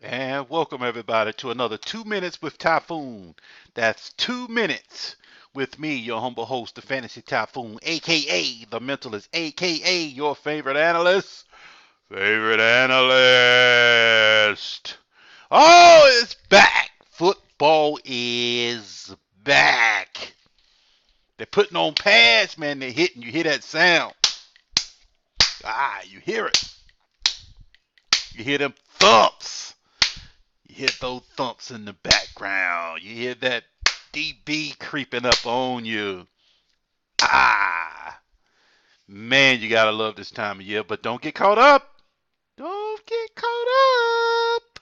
And welcome everybody to another 2 Minutes with Typhoon. That's 2 minutes with me, your humble host, the Fantasy Typhoon, aka the Mentalist, aka your favorite analyst. Favorite analyst. Oh, it's back. Football is back. They're putting on pads, man. They're hitting. You hear that sound. You hear it. You hear them thumps. You hear those thumps in the background. You hear that DB creeping up on you. Ah, man, you gotta love this time of year, but don't get caught up. Don't get caught up.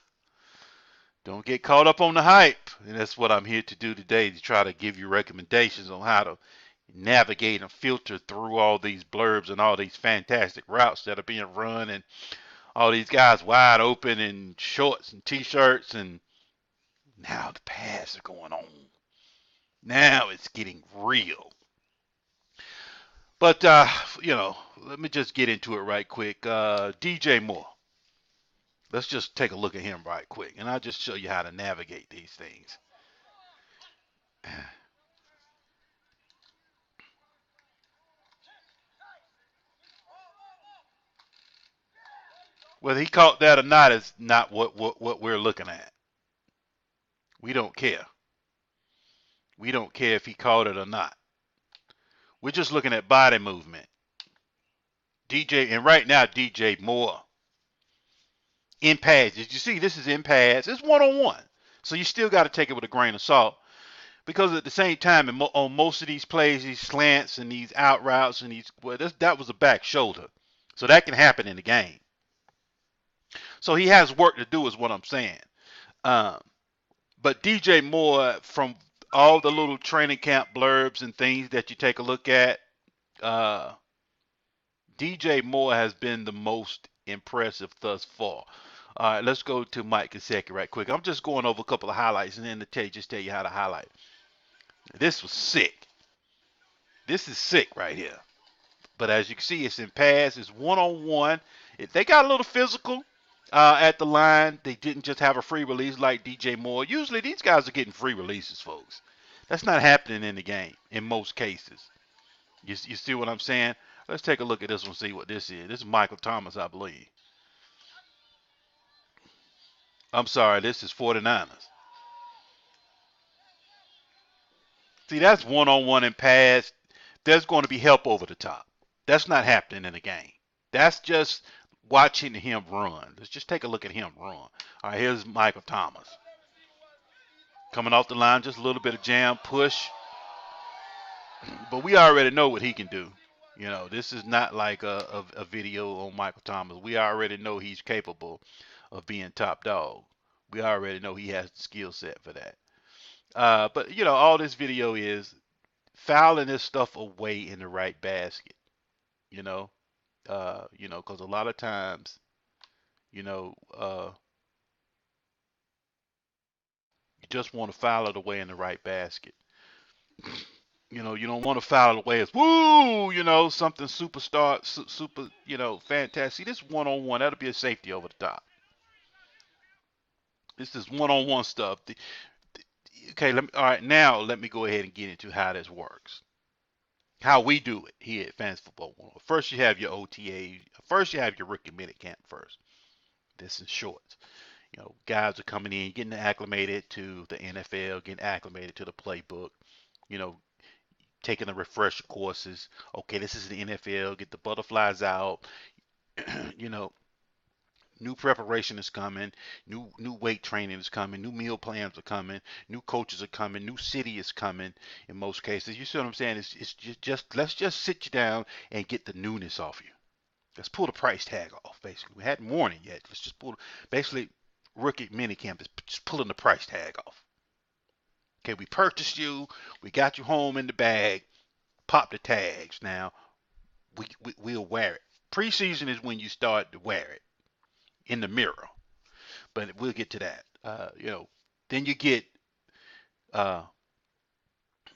Don't get caught up on the hype. And that's what I'm here to do today, to try to give you recommendations on how to navigate and filter through all these blurbs and all these fantastic routes that are being run, and all these guys wide open in shorts and t-shirts, and now the pads are going on. Now it's getting real. But let me just get into it right quick. DJ Moore. Let's just take a look at him right quick, and I'll just show you how to navigate these things. Whether he caught that or not is not what we're looking at. We don't care. We don't care if he caught it or not. We're just looking at body movement. DJ, and right now DJ Moore in pads. Did you see this is in pads? It's one on one. So you still got to take it with a grain of salt, because at the same time, on most of these plays, these slants and these out routes and that was a back shoulder, so that can happen in the game. So he has work to do, is what I'm saying. Um, but DJ Moore, from all the little training camp blurbs and things that you take a look at, uh, DJ Moore has been the most impressive thus far. All right, let's go to Mike Gesicki right quick. I'm just going over a couple of highlights and then just tell you how to highlight. This was sick. This is sick right here. But as you can see, it's in pass. It's one-on-one. They got a little physical at the line. They didn't just have a free release like DJ Moore. Usually these guys are getting free releases, folks. That's not happening in the game in most cases. You see what I'm saying? Let's take a look at this one, see what this is. This is Michael Thomas, I believe. I'm sorry, this is 49ers. See, that's one-on-one in pass. There's going to be help over the top. That's not happening in the game. That's just watching him run. Let's just take a look at him run. All right, here's Michael Thomas. Coming off the line, just a little bit of jam, push. But we already know what he can do. This is not like a video on Michael Thomas. We already know he's capable of being top dog. We already know he has the skill set for that. But all this video is fouling this stuff away in the right basket. You know, because a lot of times, you know, uh, you just want to foul it away in the right basket. You don't want to foul it away as woo, something superstar, super, fantastic. This one on one, that'll be a safety over the top. This is one on one stuff. Okay, all right, now let me go ahead and get into how this works. How we do it here at Fantasy Football 101. First, you have your OTA. First, you have your rookie minute camp first. This is short. Guys are coming in, getting acclimated to the NFL, getting acclimated to the playbook, you know, taking the refresher courses. Okay, this is the NFL, get the butterflies out, you know, new preparation is coming, new weight training is coming, new meal plans are coming, new coaches are coming, new city is coming in most cases. You see what I'm saying? It's just let's just sit you down and get the newness off you. Let's pull the price tag off, basically. We hadn't worn it yet. Let's just pull, basically, rookie minicamp is just pulling the price tag off. Okay, we purchased you. We got you home in the bag. Pop the tags. Now, we'll wear it. Preseason is when you start to wear it in the mirror. But we'll get to that. Then you get uh,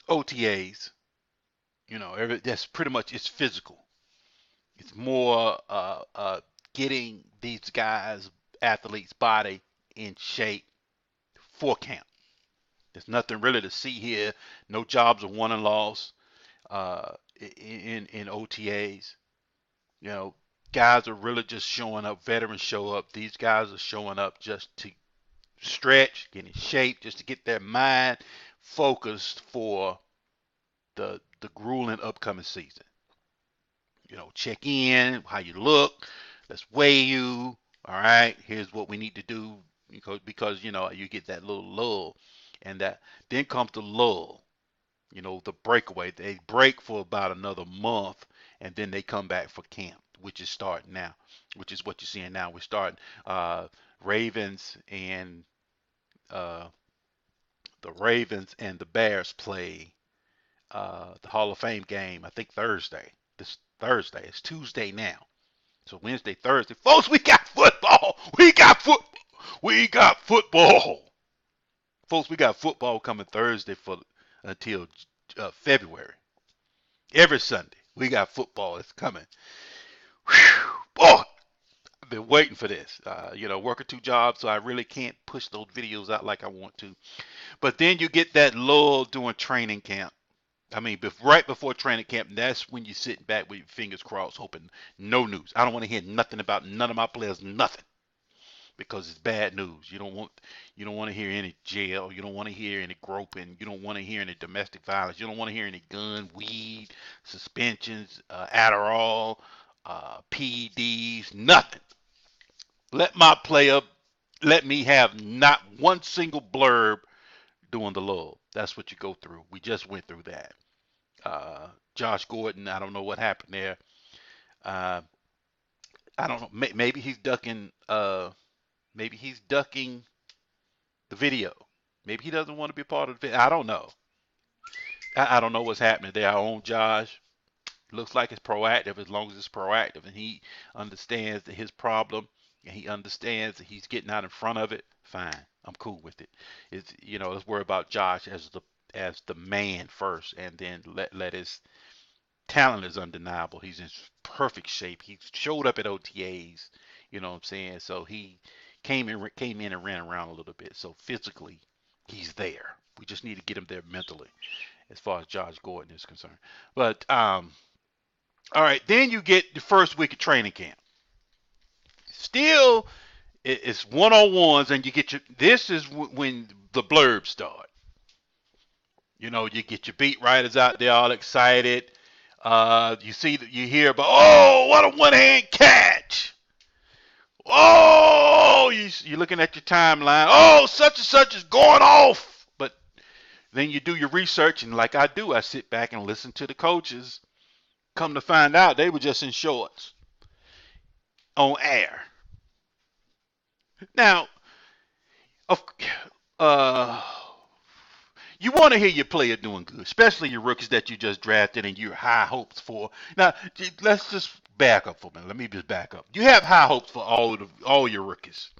OTAs. That's pretty much, it's physical. It's more getting these guys, athletes' body in shape for camp. There's nothing really to see here. No jobs are won and lost in OTAs. You know, guys are really just showing up. Veterans show up. These guys are showing up just to stretch, get in shape, just to get their mind focused for the grueling upcoming season. You know, check in, how you look, let's weigh you. All right, here's what we need to do because you know you get that little lull, and that then comes the lull. You know, the breakaway. They break for about another month, and then they come back for camp, which is starting now, which is what you're seeing now. We're starting Ravens and uh, the Ravens and the Bears play the Hall of Fame game. I think Thursday. This Thursday. It's Tuesday now. So Wednesday, Thursday, folks, we got football. We got football. Folks, we got football coming Thursday for until February. Every Sunday, we got football. It's coming. Whew, boy, I've been waiting for this. You know, working 2 jobs, so I really can't push those videos out like I want to. But then you get that lull during training camp. I mean, right before training camp, that's when you're sitting back with your fingers crossed, hoping no news. I don't want to hear nothing about none of my players, nothing, because it's bad news. You don't want to hear any jail. You don't want to hear any groping. You don't want to hear any domestic violence. You don't want to hear any gun, weed, suspensions, Adderall, PEDs, nothing. Let my player, let me have not one single blurb during the lull. That's what you go through. We just went through that. Josh Gordon, I don't know what happened there. Uh, I don't know. Maybe he's ducking. Maybe he's ducking the video. Maybe he doesn't want to be part of the video. I don't know. I don't know what's happening there. Our own Josh looks like it's proactive as long as it's proactive and he understands that his problem and he understands that he's getting out in front of it. Fine, I'm cool with it. It's let's worry about Josh as the man first, and then let his talent is undeniable. He's in perfect shape. He showed up at OTAs. You know what I'm saying? So he came in and ran around a little bit. So physically, he's there. We just need to get him there mentally, as far as Josh Gordon is concerned. But all right, then you get the first week of training camp. Still, it's one-on-ones, and you get your. This is when the blurbs start. You know, you get your beat writers out there all excited. You hear about, oh, what a one-hand catch. Oh, you're looking at your timeline. Oh, such and such is going off. But then you do your research, and like I do, I sit back and listen to the coaches. Come to find out, they were just in shorts on air. Now, you want to hear your player doing good, especially your rookies that you just drafted and your high hopes for. Now, let's just back up for a minute. Let me just back up. You have high hopes for all your rookies,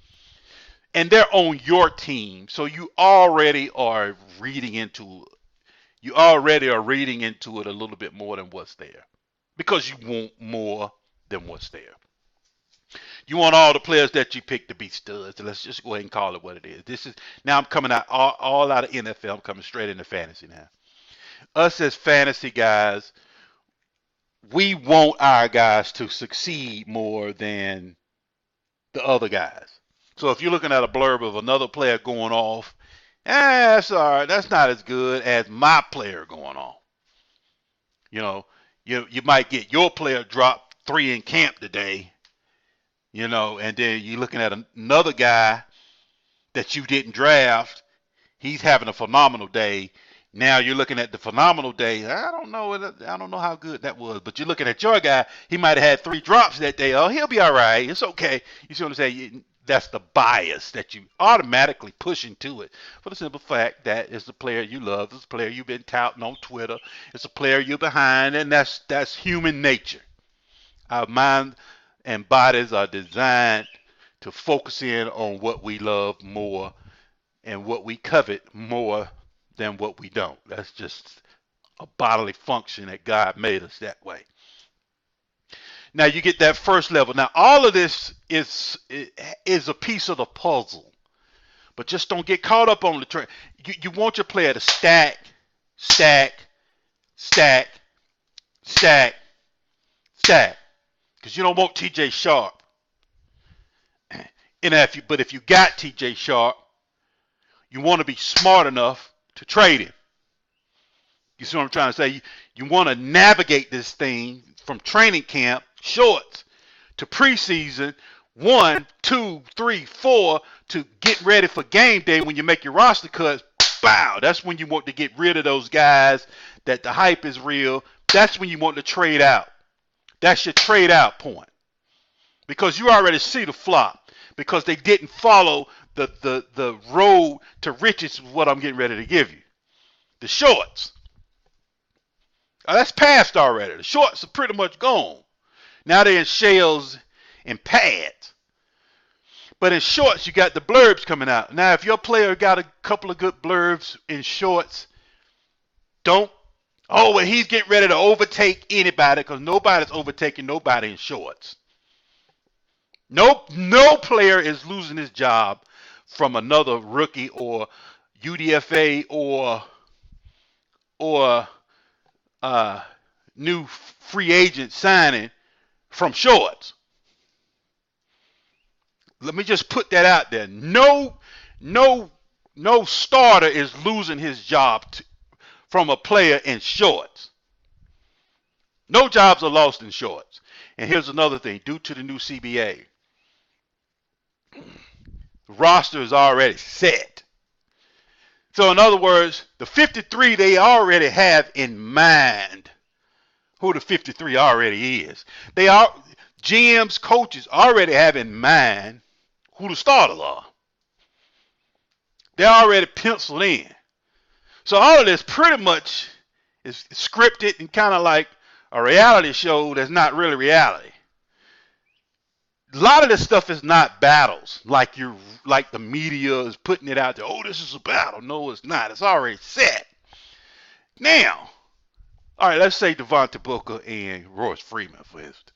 and they're on your team, so you already are reading into it a little bit more than what's there, because you want more than what's there. You want all the players that you pick to be studs. So let's just go ahead and call it what it is. This is now I'm coming out all out of NFL. I'm coming straight into fantasy now. Us as fantasy guys, we want our guys to succeed more than the other guys. So if you're looking at a blurb of another player going off, that's all right. That's not as good as my player going off. You know, you might get your player drop 3 in camp today, and then you're looking at another guy that you didn't draft. He's having a phenomenal day. Now you're looking at the phenomenal day. I don't know how good that was, but you're looking at your guy. He might have had 3 drops that day. Oh, he'll be all right. It's okay. You see what I'm saying? That's the bias that you automatically push into it, for the simple fact that it's a player you love. It's a player you've been touting on Twitter. It's a player you're behind, and that's human nature. Our mind and bodies are designed to focus in on what we love more and what we covet more than what we don't. That's just a bodily function that God made us that way. Now you get that first level. Now all of this is a piece of the puzzle But just don't get caught up on the trend. You want your player to stack, stack, stack, stack, stack. Because you don't want TJ Sharp. And if you got TJ Sharp, you want to be smart enough to trade him. You see what I'm trying to say? You want to navigate this thing from training camp shorts to preseason 1, 2, 3, 4 to get ready for game day when you make your roster cuts. Bow. That's when you want to get rid of those guys that the hype is real. That's when you want to trade out. That's your trade out point. Because you already see the flop. Because they didn't follow the road to riches is what I'm getting ready to give you. The shorts. That's past already. The shorts are pretty much gone. Now they're in shells and pads. But in shorts, you got the blurbs coming out. Now, if your player got a couple of good blurbs in shorts, well, he's getting ready to overtake anybody because nobody's overtaking nobody in shorts. No player is losing his job from another rookie or UDFA or new free agent signing from shorts. Let me just put that out there. No starter is losing his job from a player in shorts. No jobs are lost in shorts. And here's another thing. Due to the new CBA, the roster is already set. So in other words, the 53 they already have in mind who the 53 already is. GMs, coaches already have in mind who the starters are. They're already penciled in. So all of this pretty much is scripted and kind of like a reality show that's not really reality. A lot of this stuff is not battles like the media is putting it out there. Oh, this is a battle. No, it's not. It's already set. Now, all right, let's say Devontae Booker and Royce Freeman for instance.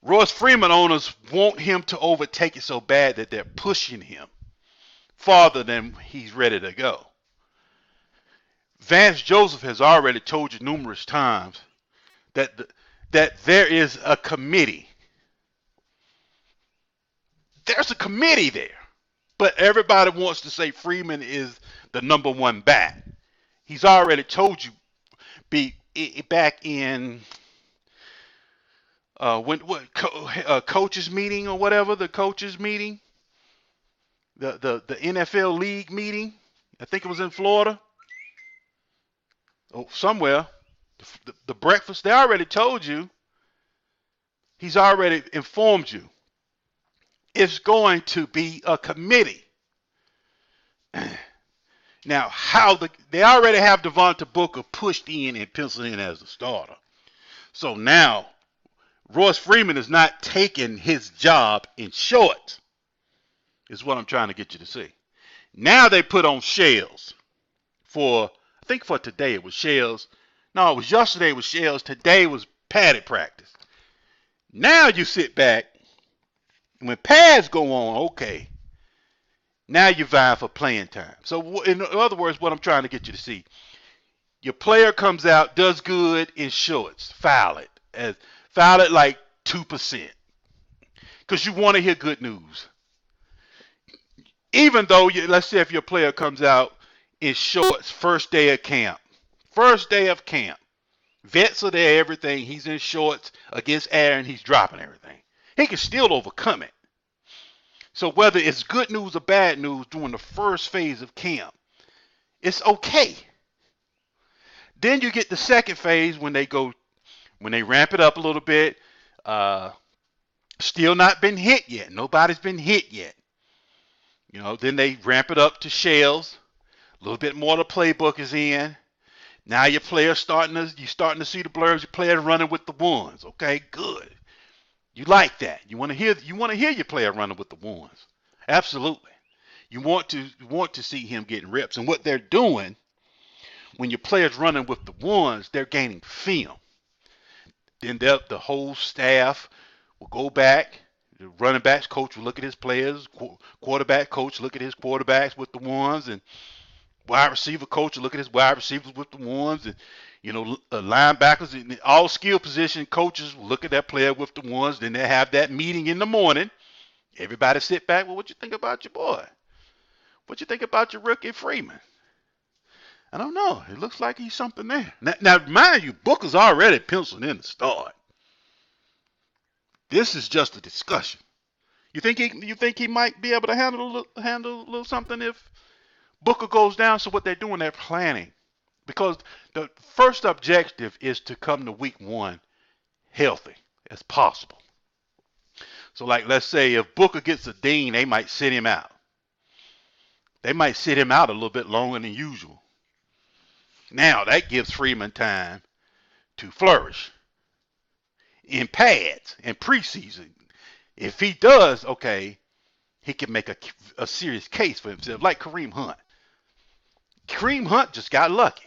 Royce Freeman owners want him to overtake it so bad that they're pushing him farther than he's ready to go. Vance Joseph has already told you numerous times that there is a committee. There's a committee there. But everybody wants to say Freeman is the number one bat. He's already told you back in coaches meeting or whatever, the coaches meeting, the NFL league meeting. I think it was in Florida. Oh, somewhere. The breakfast, they already told you. He's already informed you. It's going to be a committee. Now, they already have Devontae Booker pushed in and penciled in as a starter. So now, Royce Freeman is not taking his job in short, is what I'm trying to get you to see. Now they put on shells I think for today it was shells. No, it was yesterday it was shells. Today was padded practice. Now you sit back, and when pads go on, okay, now you're vying for playing time. So in other words, what I'm trying to get you to see, your player comes out, does good in shorts, foul it like 2%, because you want to hear good news. Even though, let's say if your player comes out in shorts, first day of camp, vets are there, everything, he's in shorts against Aaron, he's dropping everything. He can still overcome it. So whether it's good news or bad news during the first phase of camp, it's okay. Then you get the second phase when they ramp it up a little bit. Still not been hit yet. Nobody's been hit yet. Then they ramp it up to shells. A little bit more of the playbook is in. Now your player's starting to see the blurbs. Your player running with the ones. Okay, good. You like that. You want to hear your player running with the ones. Absolutely. You want to see him getting reps. And what they're doing when your player's running with the ones, they're gaining film. Then the whole staff will go back, The running backs coach will look at his players. Quarterback coach look at his quarterbacks with the ones, and wide receiver coach will look at his wide receivers with the ones, and linebackers and all skill position coaches will look at that player with the ones. Then they have that meeting in the morning. Everybody sit back. Well, what you think about your boy? What you think about your rookie Freeman? I don't know. It looks like he's something there. Now mind you, Booker's already penciled in the start. This is just a discussion. You think he might be able to handle a little something if Booker goes down? So what they're doing, they're planning, because the first objective is to come to week 1 healthy as possible. So like, let's say if Booker gets a ding, they might sit him out. They might sit him out a little bit longer than usual. Now that gives Freeman time to flourish in pads and preseason. If he does, okay, he can make a serious case for himself, like Kareem Hunt. Kareem Hunt just got lucky.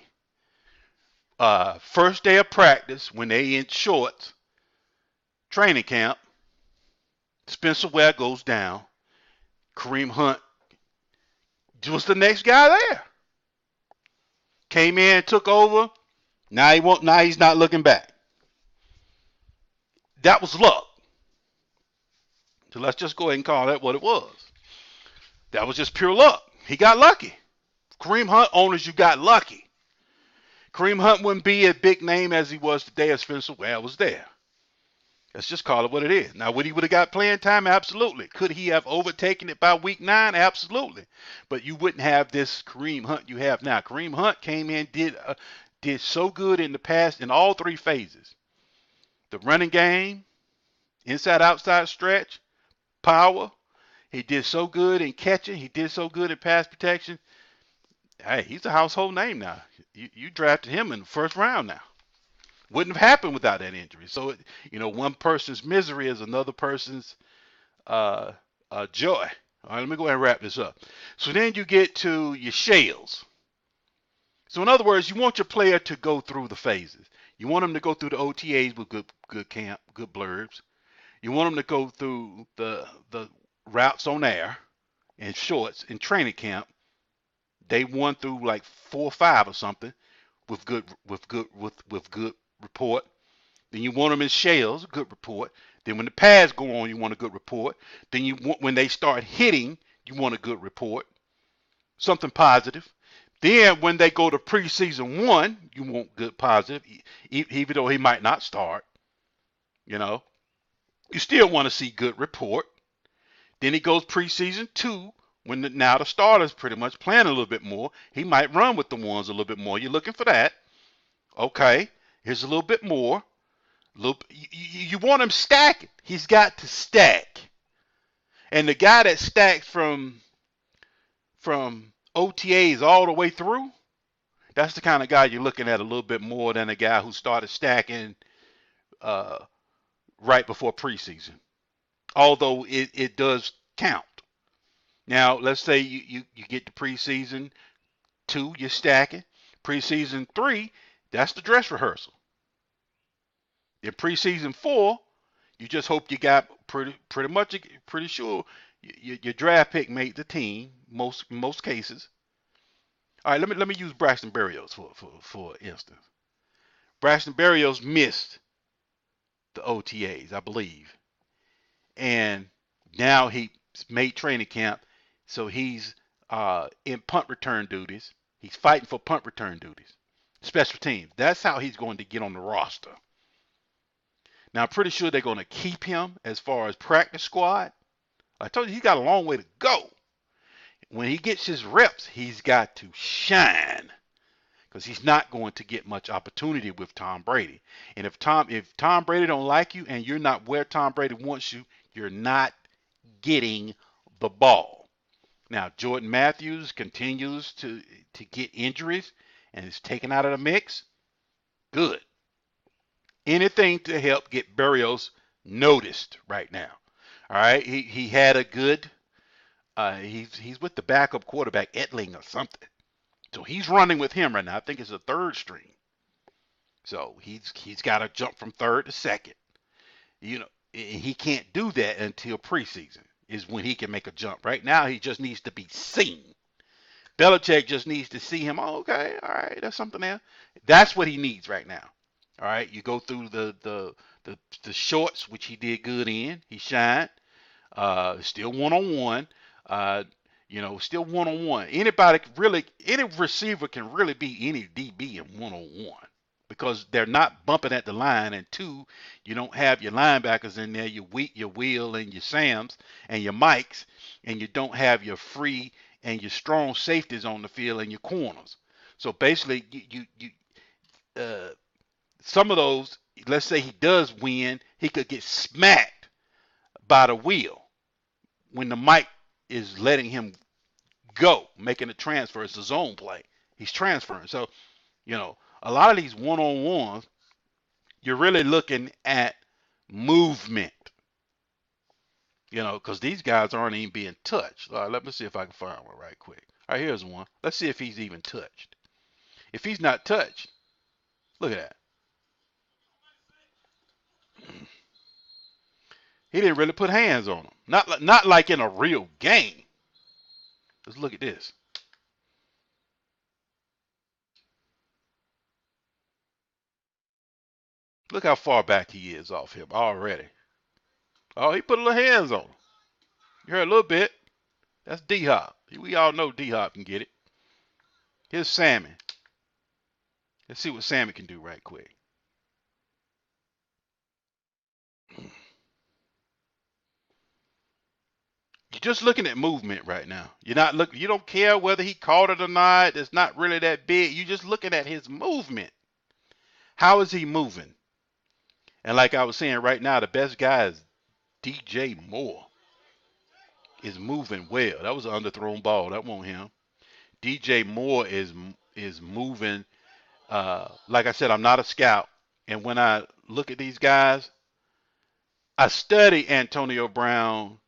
First day of practice, when they in shorts, training camp, Spencer Ware goes down. Kareem Hunt was the next guy there. Came in, took over. Now he's not looking back. That was luck. So let's just go ahead and call that what it was. That was just pure luck. He got lucky. Kareem Hunt owners, you got lucky. Kareem Hunt wouldn't be a big name as he was today if Spencer Ware was there. Let's just call it what it is. Now, would he would have got playing time? Absolutely. Could he have overtaken it by week 9? Absolutely. But you wouldn't have this Kareem Hunt you have now. Kareem Hunt came in, did so good in the past in all 3 phases. The running game, inside-outside stretch, power. He did so good in catching. He did so good in pass protection. Hey, he's a household name now. You drafted him in the first round now. Wouldn't have happened without that injury. So, one person's misery is another person's joy. All right, let me go ahead and wrap this up. So then you get to your shells. So in other words, you want your player to go through the phases. You want them to go through the OTAs with good camp, good blurbs. You want them to go through the routes on air and shorts in training camp. Day 1 through like 4 or 5 or something with good report. Then you want them in shells, good report. Then when the pads go on, you want a good report. Then when they start hitting, you want a good report, something positive. Then when they go to preseason 1, you want good positive, even though he might not start. You still want to see good report. Then he goes preseason 2. Now the starter's pretty much playing a little bit more. He might run with the ones a little bit more. You're looking for that. Okay, here's a little bit more. You want him stacking. He's got to stack. And the guy that stacks from OTAs all the way through, that's the kind of guy you're looking at a little bit more than a guy who started stacking right before preseason. Although it does count. Now, let's say you get to preseason 2, you're stacking. Preseason 3, that's the dress rehearsal. In preseason 4, you just hope you got pretty sure your draft pick made the team most cases. All right, let me use Braxton Berrios for instance. Braxton Berrios missed the OTAs, I believe, and now he made training camp. So he's in punt return duties. He's fighting for punt return duties. Special teams. That's how he's going to get on the roster. Now, I'm pretty sure they're going to keep him as far as practice squad. I told you, he's got a long way to go. When he gets his reps, he's got to shine, because he's not going to get much opportunity with Tom Brady. And if Tom Brady don't like you and you're not where Tom Brady wants you, you're not getting the ball. Now, Jordan Matthews continues to get injuries and is taken out of the mix. Good. Anything to help get Berrios noticed right now. All right, he had a good. He's with the backup quarterback Etling or something, so he's running with him right now. I think it's a 3rd string. So he's got to jump from 3rd to 2nd. he can't do that until preseason is when he can make a jump. Right now, he just needs to be seen. Belichick just needs to see him. Oh, okay, all right, that's something there. That's what he needs right now. All right, you go through the shorts, which he did good in. He shined. Still one on one. Still one on one. Anybody really, any receiver can really beat any DB in one on one because they're not bumping at the line. And two, you don't have your linebackers in there, your Wheat, your Will, and your Sams, and your Mikes, and you don't have your free and your strong safeties on the field and your corners. So basically, uh, some of those, let's say he does win, he could get smacked by the wheel when the Mike is letting him go, making a transfer. It's a zone play. He's transferring. So, a lot of these one-on-ones, you're really looking at movement, because these guys aren't even being touched. All right, let me see if I can find one right quick. All right, here's one. Let's see if he's even touched. If he's not touched, look at that. He didn't really put hands on him. Not like in a real game. Let's look at this. Look how far back he is off him already. Oh, he put a little hands on him. You heard a little bit. That's D-Hop. We all know D-Hop can get it. Here's Sammy. Let's see what Sammy can do right quick. You're just looking at movement right now. You're not looking. You don't care whether he caught it or not. It's not really that big. You're just looking at his movement. How is he moving? And like I was saying right now, the best guy is DJ Moore. Is moving well. That was an underthrown ball. That wasn't him. DJ Moore is moving. Like I said, I'm not a scout, and when I look at these guys, I study Antonio Brown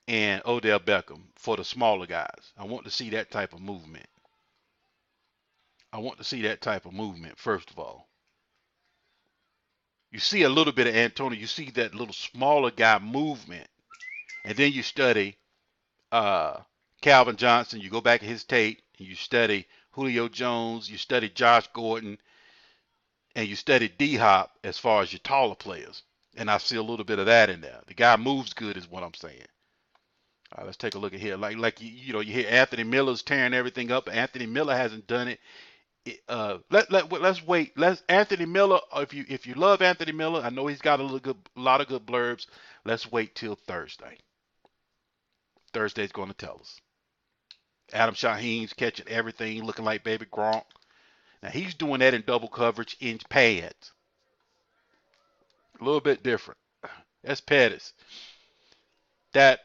and Odell Beckham for the smaller guys. I want to see that type of movement. I want to see that type of movement, first of all. You see a little bit of Antonio. You see that little smaller guy movement. And then you study Calvin Johnson. You go back to his tape. And you study Julio Jones. You study Josh Gordon. And you study D-Hop as far as your taller players. And I see a little bit of that in there. The guy moves good is what I'm saying. All right, let's take a look at here. Like you hear Anthony Miller's tearing everything up. Anthony Miller hasn't done it. Let's wait. Anthony Miller. If you love Anthony Miller, I know he's got a lot of good blurbs. Let's wait till Thursday. Thursday's going to tell us. Adam Shaheen's catching everything, looking like baby Gronk. Now he's doing that in double coverage in pads. A little bit different. That's Pettis. That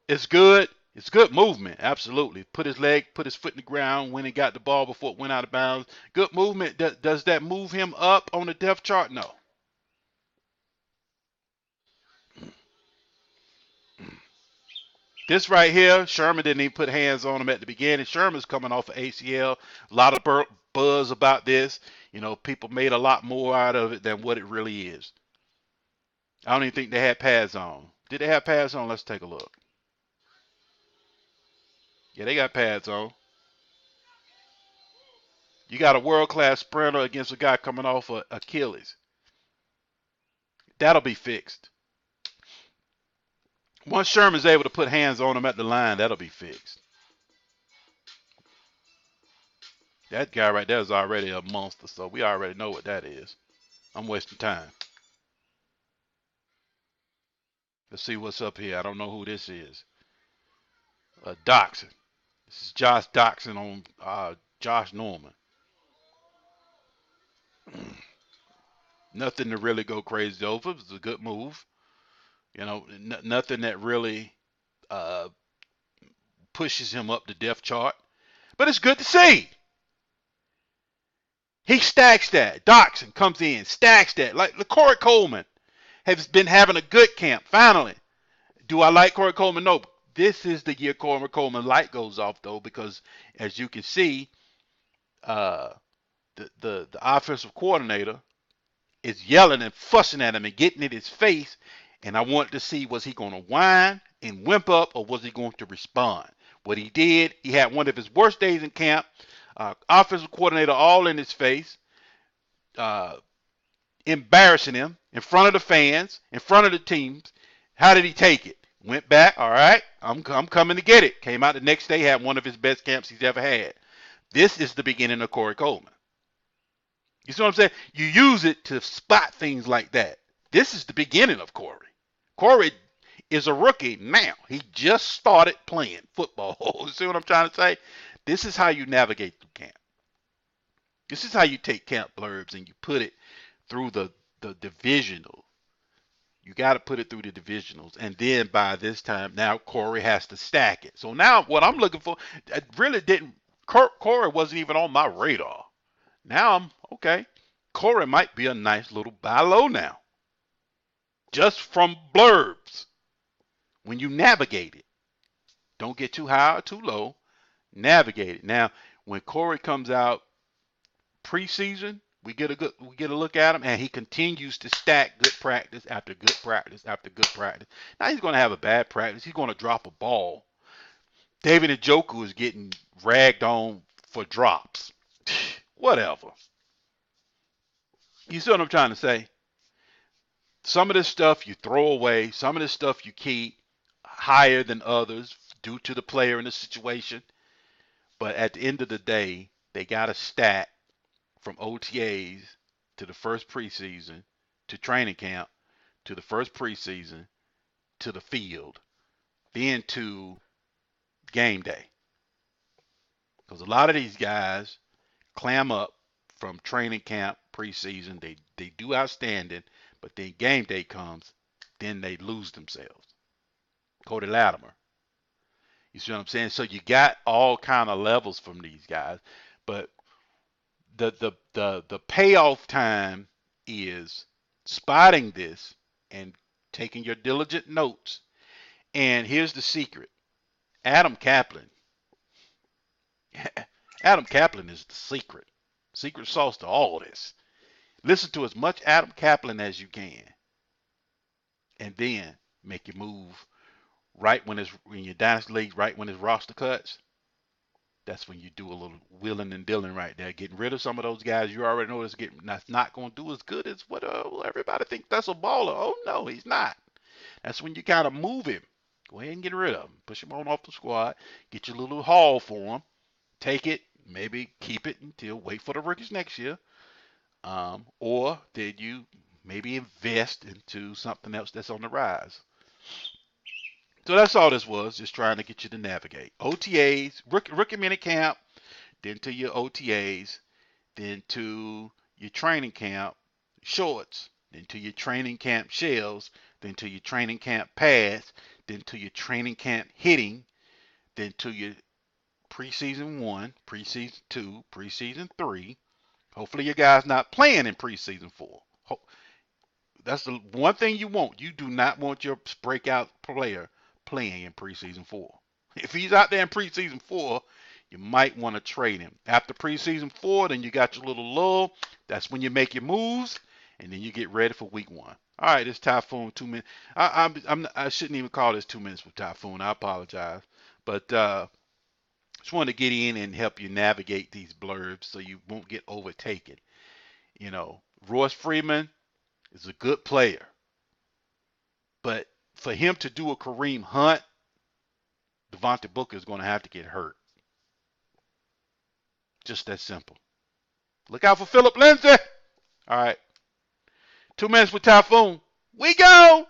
it's good. It's good movement, absolutely. Put his foot in the ground when he got the ball before it went out of bounds. Good movement. Does that move him up on the depth chart? No. This right here, Sherman didn't even put hands on him at the beginning. Sherman's coming off of ACL. A lot of buzz about this. People made a lot more out of it than what it really is. I don't even think they had pads on. Did they have pads on? Let's take a look. Yeah, they got pads on. You got a world-class sprinter against a guy coming off of Achilles. That'll be fixed. Once Sherman's able to put hands on him at the line, that'll be fixed. That guy right there is already a monster, so we already know what that is. I'm wasting time. Let's see what's up here. I don't know who this is. Doxson. This is Josh Doxson on Josh Norman. Nothing to really go crazy over. It was a good move. Nothing that really pushes him up the depth chart. But it's good to see. He stacks that. Doxson comes in, stacks that. Like Corey Coleman has been having a good camp, finally. Do I like Corey Coleman? No. This is the year Corey Coleman light goes off, though, because as you can see, the offensive coordinator is yelling and fussing at him and getting in his face. And I wanted to see, was he going to whine and wimp up, or was he going to respond? What he did, he had one of his worst days in camp. Offensive coordinator all in his face, uh, embarrassing him in front of the fans, in front of the teams. How did he take it? Went back. All right, I'm coming to get it. Came out the next day, had one of his best camps he's ever had. This is the beginning of Corey Coleman. You see what I'm saying? You use it to spot things like that. This is the beginning of Corey. Corey is a rookie now. He just started playing football. You see what I'm trying to say? This is how you navigate through camp. This is how you take camp blurbs and you put it through the divisional. You got to put it through the divisionals. And then by this time, now Corey has to stack it. So now what I'm looking for, I really didn't, Corey wasn't even on my radar. Now I'm, okay, Corey might be a nice little buy low now. Just from blurbs. When you navigate it. Don't get too high or too low. Navigate it. Now, when Corey comes out preseason, we get a look at him, and he continues to stack good practice after good practice after good practice. Now he's going to have a bad practice. He's going to drop a ball. David Njoku is getting ragged on for drops. Whatever. You see what I'm trying to say? Some of this stuff you throw away. Some of this stuff you keep higher than others due to the player and the situation. But at the end of the day, they got to stack from OTAs to the first preseason to training camp to the first preseason to the field, then to game day. Because a lot of these guys clam up from training camp, preseason. They do outstanding, but then game day comes, then they lose themselves. Cody Latimer. You see what I'm saying? So you got all kind of levels from these guys, but the payoff time is spotting this and taking your diligent notes. And here's the secret. Adam Kaplan. Adam Kaplan is the secret sauce to all this. Listen to as much Adam Kaplan as you can, and then make your move right when it's in your dynasty league, right when his roster cuts. That's when you do a little wheeling and dealing right there, getting rid of some of those guys you already know that's not going to do as good as what everybody thinks that's a baller. Oh no, he's not. That's when you kind of move him. Go ahead and get rid of him. Push him on off the squad. Get your little haul for him. Take it. Maybe keep it until wait for the rookies next year. Or did you maybe invest into something else that's on the rise? So that's all this was, just trying to get you to navigate. OTAs, rookie mini camp, then to your OTAs, then to your training camp shorts, then to your training camp shells, then to your training camp pads, then to your training camp hitting, then to your preseason 1, preseason 2, preseason 3. Hopefully your guy's not playing in preseason 4. That's the one thing you want. You do not want your breakout player playing in preseason 4. If he's out there in preseason 4, you might want to trade him. After preseason 4, then you got your little lull. That's when you make your moves, and then you get ready for week 1. All right, it's Typhoon 2 minutes. I shouldn't even call this 2 minutes with Typhoon. I apologize, but just wanted to get in and help you navigate these blurbs so you won't get overtaken. You know, Royce Freeman is a good player, but for him to do a Kareem Hunt, Devontae Booker is going to have to get hurt. Just that simple. Look out for Philip Lindsay. All right. 2 minutes with Typhoon. We go.